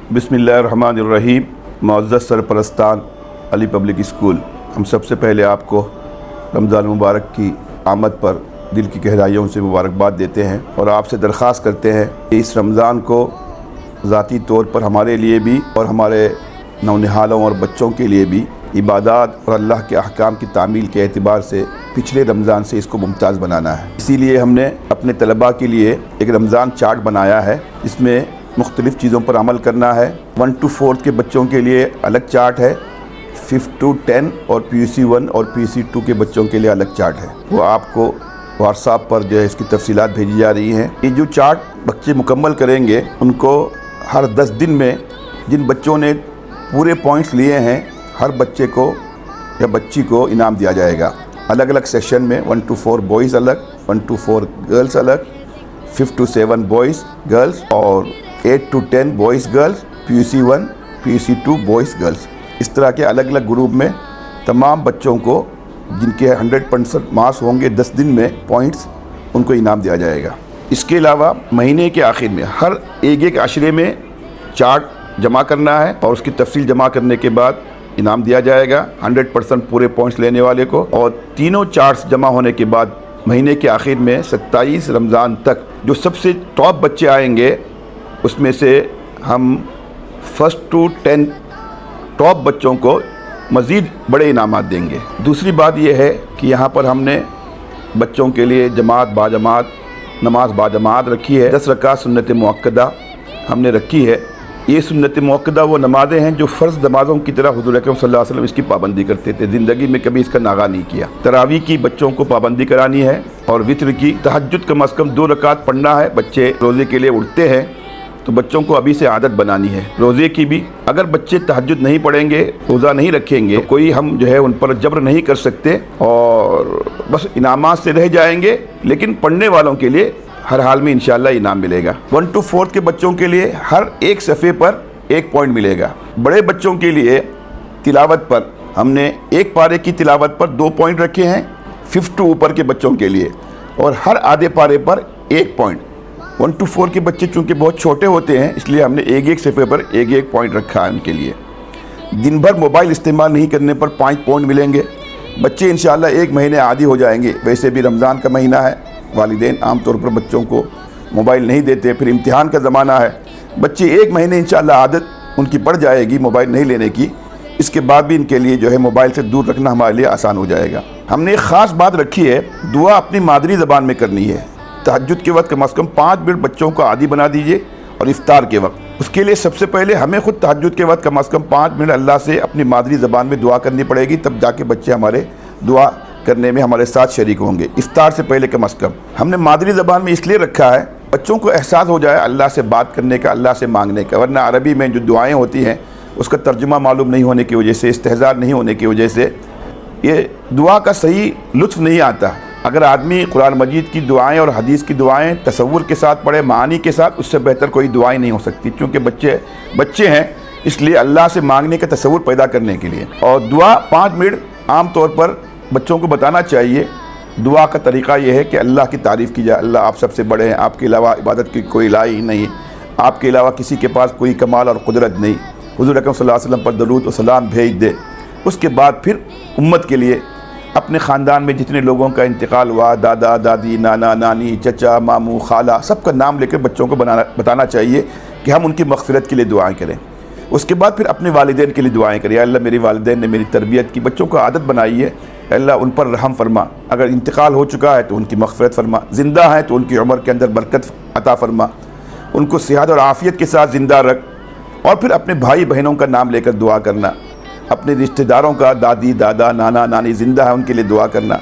बिस्मिल्लाहिर्रहमानिर्रहीम। मुअज़्ज़ज़ सरपरस्तान Ali public school, हम सबसे पहले आपको रमज़ान मुबारक की आमद पर दिल की गहराइयों से मुबारकबाद देते हैं और आपसे दरख्वास्त करते हैं कि इस रमज़ान को ज़ाती तौर पर हमारे लिए भी और हमारे नौनिहालों और बच्चों के लिए भी इबादत और अल्लाह के अहकाम की तामील के एतबार से पिछले रमज़ान से इसको मुमताज़ बनाना है। इसीलिए हमने अपने तलबा के लिए एक रमज़ान चार्ट बनाया है। इसमें मुख्तलिफ़ चीज़ों पर अमल करना है। 1 to 4 के बच्चों के लिए अलग चार्ट है, 5 to 10 और PUC 1 और PUC 2 के बच्चों के लिए अलग चार्ट है। वो आपको व्हाट्सएप पर जो है इसकी तफसीलात भेजी जा रही हैं। ये जो चार्ट बच्चे मुकम्मल करेंगे उनको हर 10 दिन में जिन बच्चों ने पूरे पॉइंट्स लिए हैं हर बच्चे को या बच्ची को इनाम दिया जाएगा। अलग अलग सेशन में 1 to 4 बॉयज़ अलग, 1 to 4 गर्ल्स अलग, 5 to 7 बॉयज़ गर्ल्स और 8 to 10 boys girls, PUC 1 PUC 2 boys girls. इस तरह के अलग अलग ग्रुप में तमाम बच्चों को जिनके 100% मार्क्स होंगे 10 दिन में पॉइंट्स, उनको इनाम दिया जाएगा। इसके अलावा महीने के आखिर में हर एक आशरे में चार्ट जमा करना है और उसकी तफसील जमा करने के बाद इनाम दिया जाएगा 100% पूरे पॉइंट्स लेने वाले को। और तीनों चार्ट्स जमा होने के बाद महीने के आखिर में 27 रमज़ान तक जो सबसे टॉप बच्चे आएंगे उसमें से हम 1 to 10 टॉप बच्चों को मज़ीद बड़े इनामात देंगे। दूसरी बात यह है कि यहाँ पर हमने बच्चों के लिए जमात बाजमात नमाज बाजमात रखी है। 10 रकात सुन्नत मुअक्कदा हमने रखी है। ये सुन्नत मुअक्कदा वो नमाज़ें हैं जो फ़र्ज़ नमाज़ों की तरह हुज़ूर अकरम सल्लल्लाहु अलैहि वसल्लम इसकी पाबंदी करते थे, ज़िंदगी में कभी इसका नागा नहीं किया। तरावी की बच्चों को पाबंदी करानी है और वित्र की। तहज्जुद कम अज़ कम 2 रकात पढ़ना है। बच्चे रोज़े के लिए उठते हैं तो बच्चों को अभी से आदत बनानी है रोज़े की भी। अगर बच्चे तहज्जुद नहीं पढ़ेंगे, रोज़ा नहीं रखेंगे तो कोई हम जो है उन पर जबर नहीं कर सकते और बस इनामात से रह जाएंगे। लेकिन पढ़ने वालों के लिए हर हाल में इंशाअल्लाह इनाम मिलेगा। 1 to 4 के बच्चों के लिए हर एक सफ़े पर 1 पॉइंट मिलेगा। बड़े बच्चों के लिए तिलावत पर हमने एक पारे की तिलावत पर 2 पॉइंट रखे हैं 5 to ऊपर के बच्चों के लिए, और हर आधे पारे पर 1 पॉइंट। 1 to 4 के बच्चे चूँकि बहुत छोटे होते हैं इसलिए हमने एक सफ़े पर एक पॉइंट रखा है उनके लिए। दिन भर मोबाइल इस्तेमाल नहीं करने पर 5 पॉइंट मिलेंगे। बच्चे इंशाअल्लाह 1 महीने आदी हो जाएंगे। वैसे भी रमज़ान का महीना है, वालिदैन आम तौर पर बच्चों को मोबाइल नहीं देते, फिर इम्तिहान का ज़माना है। बच्चे 1 महीने इंशाअल्लाह आदत उनकी पड़ जाएगी मोबाइल नहीं लेने की। इसके बाद भी इनके लिए जो है मोबाइल से दूर रखना हमारे लिए आसान हो जाएगा। हमने एक ख़ास बात रखी है, दुआ अपनी मादरी ज़बान में करनी है। तहज्जुद के वक्त कम अज़ कम 5 मिनट बच्चों को आदी बना दीजिए और इफ्तार के वक्त। उसके लिए सबसे पहले हमें ख़ुद तहज्जुद के वक्त कम अज़ कम 5 मिनट अल्लाह से अपनी मादरी ज़बान में दुआ करनी पड़ेगी, तब जाके बच्चे हमारे दुआ करने में हमारे साथ शरीक होंगे। इफ्तार से पहले कम अज़ कम हमने मादरी ज़बान में इसलिए रखा है बच्चों को एहसास हो जाए अल्लाह से बात करने का, अल्लाह से मांगने का। वरना अरबी में जो दुआएं होती हैं उसका तर्जुमा मालूम नहीं होने की वजह से, इस्तेहज़ार नहीं होने की वजह से ये दुआ का सही लुत्फ़ नहीं आता। अगर आदमी कुरान मजीद की दुआएं और हदीस की दुआएं तसव्वुर के साथ पढ़े, मानी के साथ, उससे बेहतर कोई दुआएं नहीं हो सकती। क्योंकि बच्चे हैं इसलिए अल्लाह से मांगने का तसव्वुर पैदा करने के लिए। और दुआ 5 मिनट आम तौर पर बच्चों को बताना चाहिए। दुआ का तरीक़ा यह है कि अल्लाह की तारीफ़ की जाए। अल्लाह आप सबसे बड़े हैं, आपके अलावा इबादत की कोई इलाही ही नहीं, आपके अलावा किसी के पास कोई कमाल और कुदरत नहीं। हुज़ूर अकरम सल्लल्लाहु अलैहि वसल्लम पर दरूद और सलाम भेज दे। उसके बाद फिर उम्मत के लिए अपने ख़ानदान में जितने लोगों का इंतकाल हुआ, दादा दादी, नाना नानी, चचा मामू, खाला, सबका नाम लेकर बच्चों को बताना चाहिए कि हम उनकी मग़फ़िरत के लिए दुआएँ करें। उसके बाद फिर अपने वालिदैन के लिए दुआएँ करें। अल्लाह मेरे वालिदैन ने मेरी तरबियत की, बच्चों को आदत बनाई है, अल्लाह उन पर रहम फरमा। अगर इंतकाल हो चुका है तो उनकी मग़फ़िरत फरमा, ज़िंदा है तो उनकी उम्र के अंदर बरकत अता फरमा, उनको सेहत और आफ़ियत के साथ ज़िंदा रख। और फिर अपने भाई बहनों का नाम लेकर दुआ करना, अपने रिश्तेदारों का, दादी दादा नाना नानी ज़िंदा है उनके लिए दुआ करना।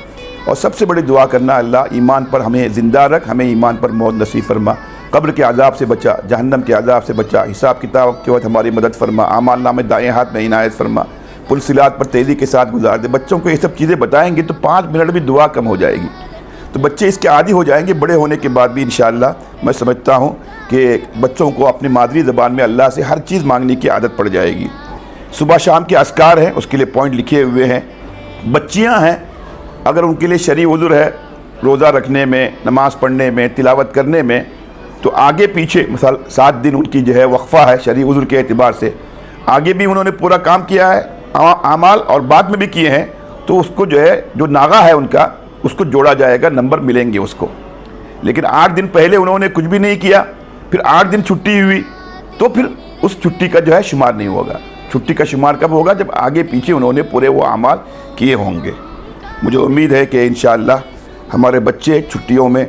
और सबसे बड़ी दुआ करना, अल्लाह ईमान पर हमें ज़िंदा रख, हमें ईमान पर मौत नसीब फरमा, कब्र के अज़ाब से बचा, जहन्नम के अज़ाब से बचा, हिसाब किताब के वक्त हमारी मदद फरमा, आमाल नामे दाएँ हाथ में इनायत फरमा, पुलसिलात पर तेज़ी के साथ गुजार दे। बच्चों को ये सब चीज़ें बताएंगे तो 5 मिनट भी दुआ कम हो जाएगी, तो बच्चे इसके आदी हो जाएंगे। बड़े होने के बाद भी इंशाअल्लाह मैं समझता हूँ कि बच्चों को अपनी मादरी ज़बान में अल्लाह से हर चीज़ मांगने की आदत पड़ जाएगी। सुबह शाम के अस्कार हैं, उसके लिए पॉइंट लिखे हुए हैं। बच्चियाँ हैं, अगर उनके लिए शरई उज़्र है रोज़ा रखने में, नमाज़ पढ़ने में, तिलावत करने में, تو آگے پیچھے مثال 7 دن ان کی جو ہے وقفہ ہے شرعی عذر کے اعتبار سے، آگے بھی انہوں نے پورا کام کیا ہے اعمال اور بعد میں بھی کیے ہیں، تو اس کو جو ہے جو ناغہ ہے ان کا اس کو جوڑا جائے گا، نمبر ملیں گے اس کو۔ لیکن 8 دن پہلے انہوں نے کچھ بھی نہیں کیا، پھر 8 دن چھٹی ہوئی، تو پھر اس چھٹی کا جو ہے شمار نہیں ہوگا۔ چھٹی کا شمار کب ہوگا؟ جب آگے پیچھے انہوں نے پورے وہ اعمال کیے ہوں گے۔ مجھے امید ہے کہ انشاءاللہ ہمارے بچے چھٹیوں میں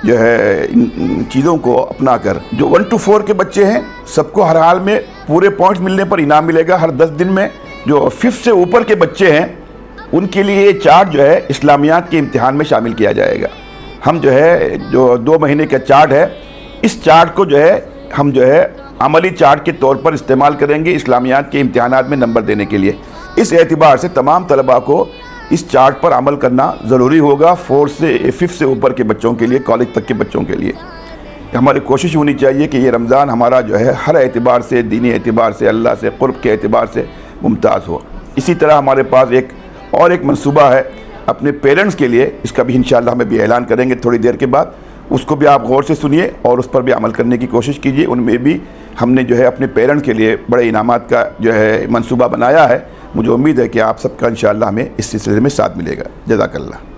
جو ہے ان چیزوں کو اپنا کر، جو 1 to 4 کے بچے ہیں سب کو ہر حال میں پورے پوائنٹس ملنے پر انعام ملے گا ہر 10 دن میں۔ جو 5 سے اوپر کے بچے ہیں ان کے لیے یہ چارٹ جو ہے اسلامیات کے امتحان میں شامل کیا جائے گا۔ ہم جو ہے جو 2 مہینے کا چارٹ ہے، اس چارٹ کو جو ہے ہم جو ہے عملی چارٹ کے طور پر استعمال کریں گے اسلامیات کے امتحانات میں نمبر دینے کے لیے۔ اس اعتبار سے تمام طلباء کو اس چارٹ پر عمل کرنا ضروری ہوگا 5 سے اوپر کے بچوں کے لیے، کالج تک کے بچوں کے لیے۔ ہماری کوشش ہونی چاہیے کہ یہ رمضان ہمارا جو ہے ہر اعتبار سے، دینی اعتبار سے، اللہ سے قرب کے اعتبار سے ممتاز ہو۔ اسی طرح ہمارے پاس ایک منصوبہ ہے اپنے پیرنٹس کے لیے، اس کا بھی انشاءاللہ ہمیں بھی اعلان کریں گے تھوڑی دیر کے بعد، اس کو بھی آپ غور سے سنیے اور اس پر بھی عمل کرنے کی کوشش کیجیے۔ ان میں بھی ہم نے جو ہے اپنے پیرنٹس کے لیے بڑے انعامات کا جو ہے منصوبہ بنایا ہے۔ مجھے امید ہے کہ آپ سب کا انشاءاللہ ہمیں اس سلسلے میں ساتھ ملے گا۔ جزاک اللہ۔